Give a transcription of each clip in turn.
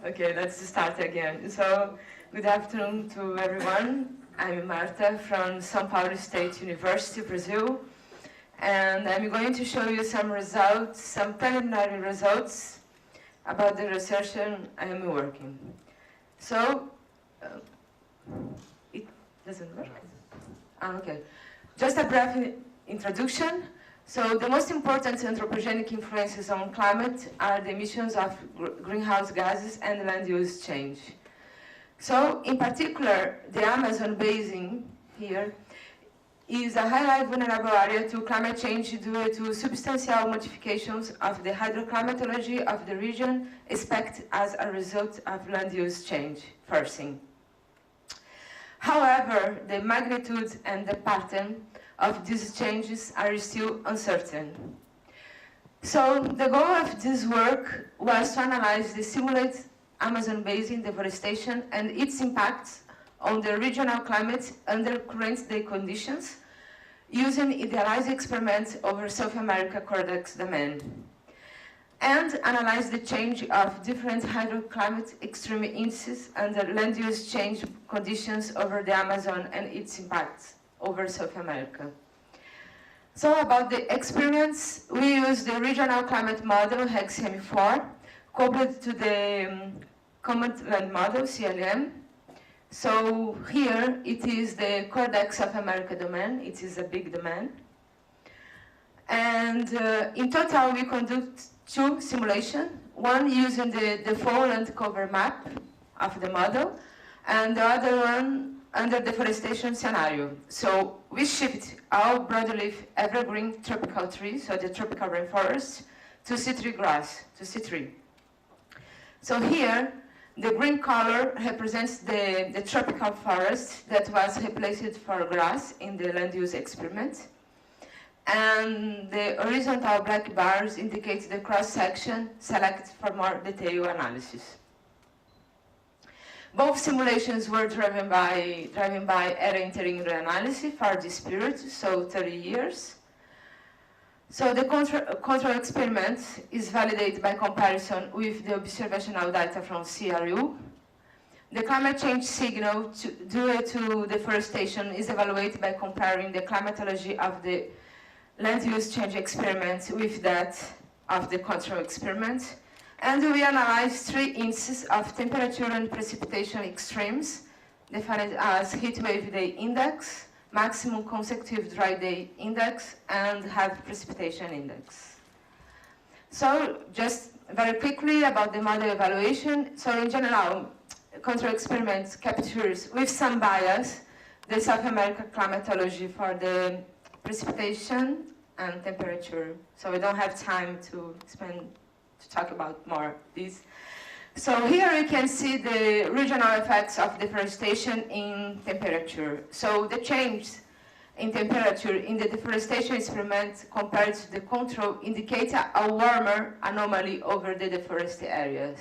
Okay, let's start again. So, good afternoon to everyone. I'm Marta from São Paulo State University, Brazil. And I'm going to show you some results, some preliminary results about the research I'm working. So, it doesn't work? Okay. Just a brief introduction. So the most important anthropogenic influences on climate are the emissions of greenhouse gases and land use change. So in particular, the Amazon basin here is a highly vulnerable area to climate change due to substantial modifications of the hydroclimatology of the region, expected as a result of land use change, first thing. However, the magnitude and the pattern of these changes are still uncertain. So the goal of this work was to analyze the simulated Amazon basin deforestation and its impacts on the regional climate under current day conditions using idealized experiments over South America CORDEX domain, and analyze the change of different hydroclimate extreme indices under land use change conditions over the Amazon and its impacts over South America. So about the experiments, we use the regional climate model HEXM4 coupled to the Common Land Model CLM. So here it is the CORDEX South America domain. It is a big domain. And in total we conduct two simulations, one using the full land cover map of the model, and the other one under deforestation scenario. So we shift all broadleaf evergreen tropical trees, so the tropical rainforest, to C3 grass, to C3. So here, the green color represents the tropical forest that was replaced for grass in the land use experiment. And the horizontal black bars indicate the cross-section selected for more detailed analysis. Both simulations were driven by area interior analysis for this period, so 30 years. So the control experiment is validated by comparison with the observational data from CRU. The climate change signal due to deforestation is evaluated by comparing the climatology of the land use change experiment with that of the control experiment. And we analyzed 3 indices of temperature and precipitation extremes, defined as heat wave day index, maximum consecutive dry day index, and heavy precipitation index. So just very quickly about the model evaluation. So in general, control experiment captures, with some bias, the South American climatology for the precipitation and temperature. So we don't have time to talk about more this. So here you can see the regional effects of deforestation in temperature. So the change in temperature in the deforestation experiment compared to the control indicate a warmer anomaly over the deforested areas.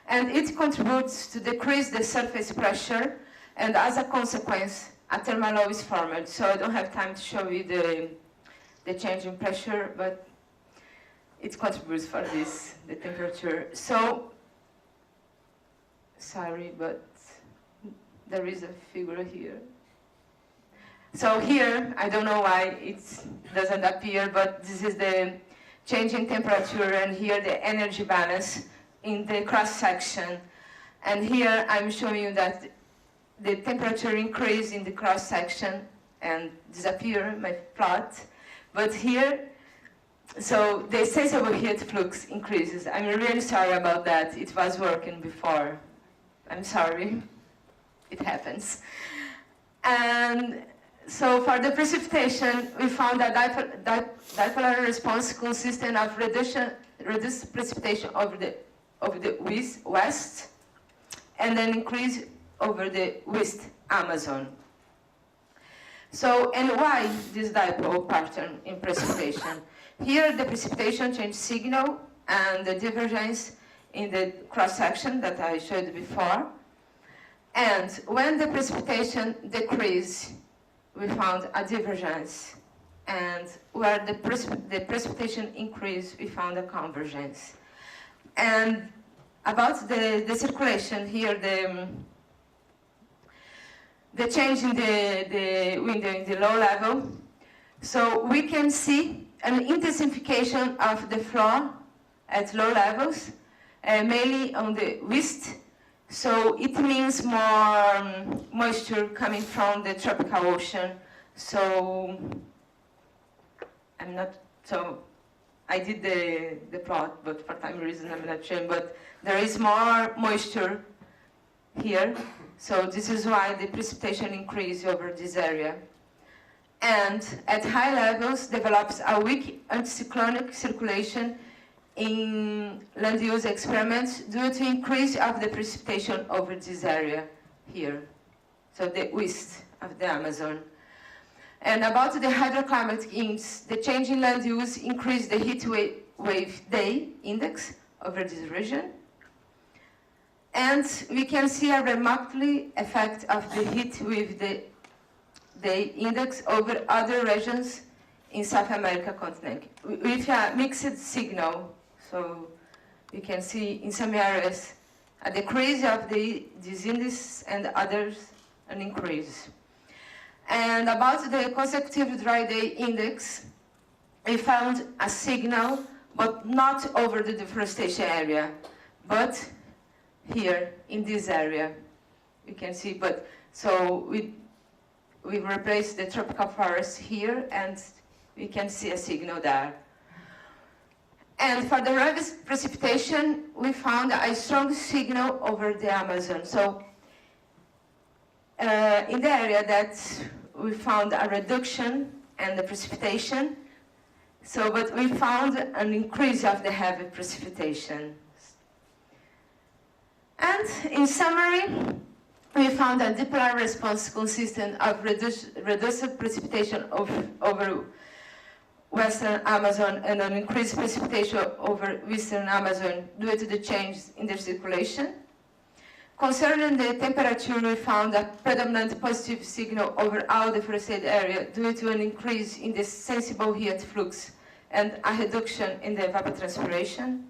And it contributes to decrease the surface pressure, and as a consequence, a thermal low is formed. So I don't have time to show you the change in pressure, but it contributes for this, the temperature. So, sorry, but there is a figure here. So here, I don't know why it doesn't appear, but this is the change in temperature, and here the energy balance in the cross-section. And here I'm showing you that the temperature increase in the cross-section and disappear, my plot. But here, so the sensible heat flux increases. I'm really sorry about that. It was working before. I'm sorry. It happens. And so for the precipitation, we found a dipolar response consistent of reduced precipitation over the west, and then increase over the west Amazon. So, and why this dipole pattern in precipitation? Here, the precipitation change signal and the divergence in the cross-section that I showed before. And when the precipitation decreased, we found a divergence. And where the precipitation increased, we found a convergence. And about the circulation here, the change in the window in the low level. So we can see an intensification of the flow at low levels, mainly on the west. So it means more moisture coming from the tropical ocean. So I did the plot, but for time reason I'm not showing, but there is more moisture here. So this is why the precipitation increases over this area. And at high levels develops a weak anticyclonic circulation in land use experiments due to increase of the precipitation over this area here. So the west of the Amazon. And about the hydroclimatic index, the change in land use increased the heat wave day index over this region. And we can see a remarkable effect of the heat wave day index over other regions in South America continent with a mixed signal. So you can see in some areas a decrease of these indices and others an increase. And about the consecutive dry day index, we found a signal, but not over the deforestation area, but here in this area. You can see, but so we replaced the tropical forest here, and we can see a signal there. And for the heavy precipitation, we found a strong signal over the Amazon. So in the area that we found a reduction in the precipitation, but we found an increase of the heavy precipitation. And in summary, we found a dipolar response consistent of reduced precipitation over Western Amazon and an increased precipitation over Western Amazon due to the change in the circulation. Concerning the temperature, we found a predominant positive signal over all the forested area due to an increase in the sensible heat flux and a reduction in the evapotranspiration.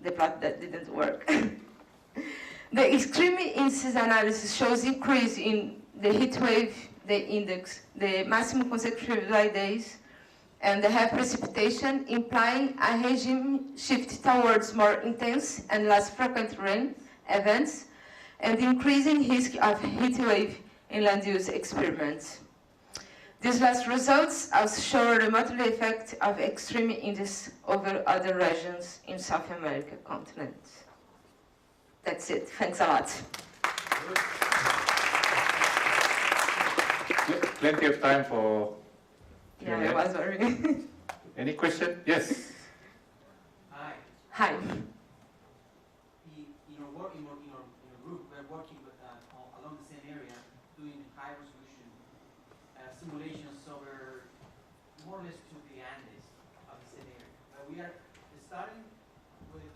The plot that didn't work. The extreme indices analysis shows increase in the heat wave, the index, the maximum consecutive dry days, and the heavy precipitation, implying a regime shift towards more intense and less frequent rain events, and increasing risk of heat wave in land use experiments. These last results also show a remote effect of extreme index over other regions in South America continent. That's it. Thanks a lot. Plenty of time for Q&A. Yeah, I was already. Any question? Yes. Hi. Hi. In your group, we're working with, along the same area, doing high resolution simulations over more or less to the Andes of the same area. We are starting with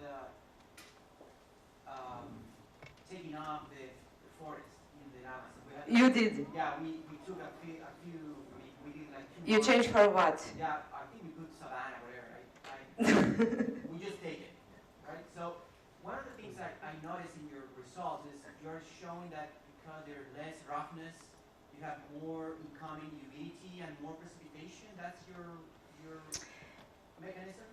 taking off the forest in the Amazon. You did. Yeah, we took a few we did like 2 You months. changed for what? Yeah, I think we put savanna, whatever. We just take it, right? So one of the things I noticed in your results is you're showing that because there's less roughness, you have more incoming humidity and more precipitation. That's your mechanism?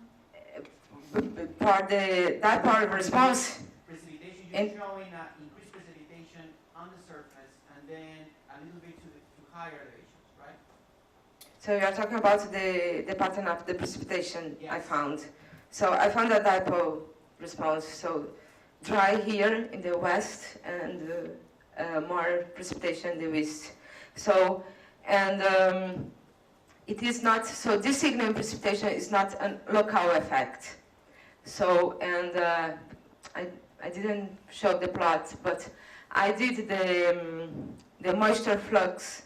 For that part of response. Precipitation, you're showing increased precipitation on the surface and then a little bit to higher elevations, right? So you are talking about the pattern of the precipitation. Yes. I found. So I found a dipole response. So dry here in the west and more precipitation in the west. So, and it is not, so this signal in precipitation is not a local effect. So, and I didn't show the plot, but I did the moisture flux,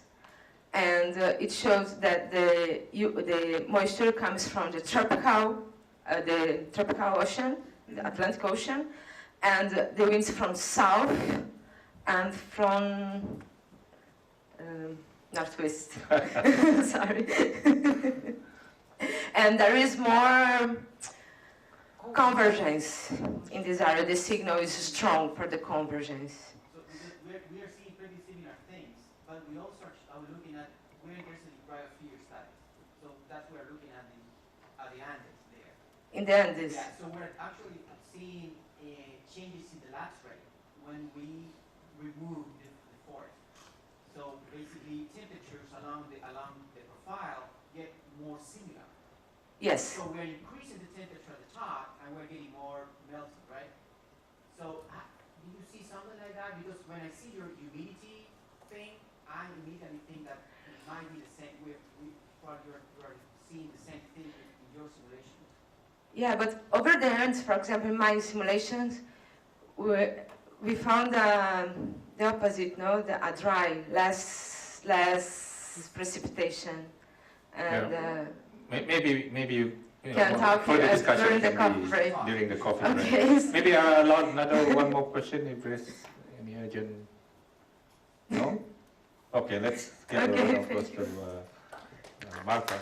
and it shows that the moisture comes from the tropical ocean, the Atlantic Ocean, and the winds from south and from northwest. Sorry. And there is more convergence in this area, the signal is strong for the convergence. So we are seeing pretty similar things, but we also are looking at where there's a biosphere study. So that's what we're looking at the Andes there. In the Andes. Yeah, so we're actually seeing changes in the lapse rate when we remove the forest. So basically, temperatures along the profile get more similar. Yes. So we're increasing the temperature at the top, and we're getting more melting, right? So do you see something like that? Because when I see your humidity thing, I immediately think that it might be the same. We're seeing the same thing in your simulation. Yeah, but over the Andes, for example, in my simulations, we found the opposite, no? A dry, less precipitation, and Maybe you can know, talk further discussion during the can be coffee break. during the coffee break. Okay. Maybe I'll allow one more question if there's any urgent. No? Okay, let's get a round of applause to Marta.